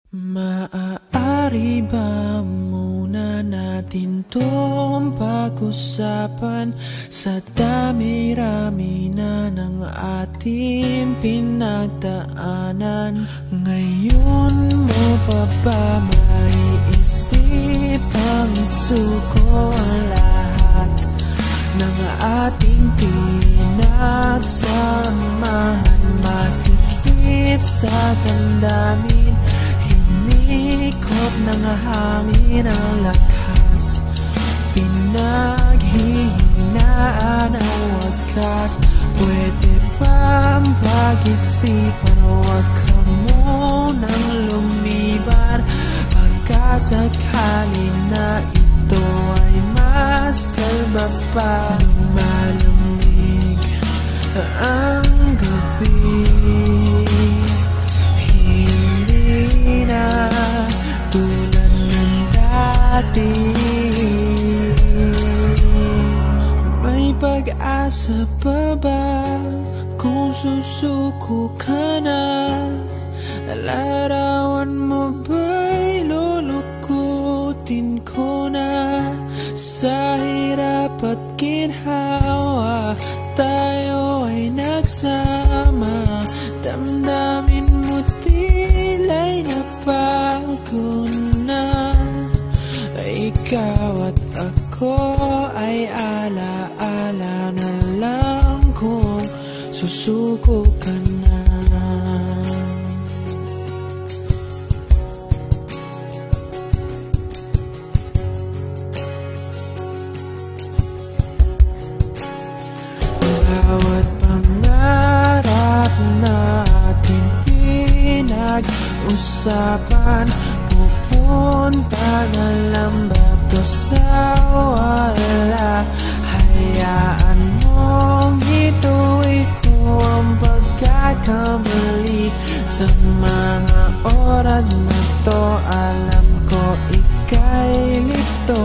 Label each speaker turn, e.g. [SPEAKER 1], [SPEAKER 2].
[SPEAKER 1] Maaari ba muna natin tong pag-usapan sa dami-rami na ng ating pinagdaanan? Ngayon mo pa ba maiisip ang isuko ang lahat ng ating pinagsamahan? Masikip sa damdamin, ikot ng hangin ang lakas, pinaghihinaan ang wakas. Pwede bang pag-isipan, huwag ka munang lumibar, pagkasakali na ito ay masalba pa. Lumalamig ang gabi, tulad ng dati. May pag-asa pa ba kung susuko ka na? Larawan mo ba'y lulukutin ko na? Sa hirap at ginhawa tayo ay nagsama, damdamin mo tila'y nabago na. Ikaw at ako ay alaala na lang kung susuko ka na. Bawat pangarap natin pinag-usapan, pupunta na lang ba to sa wala? Hayaan mong ituwi ko ang pagkakamali. Sa mga oras na to, alam ko ika'y lito.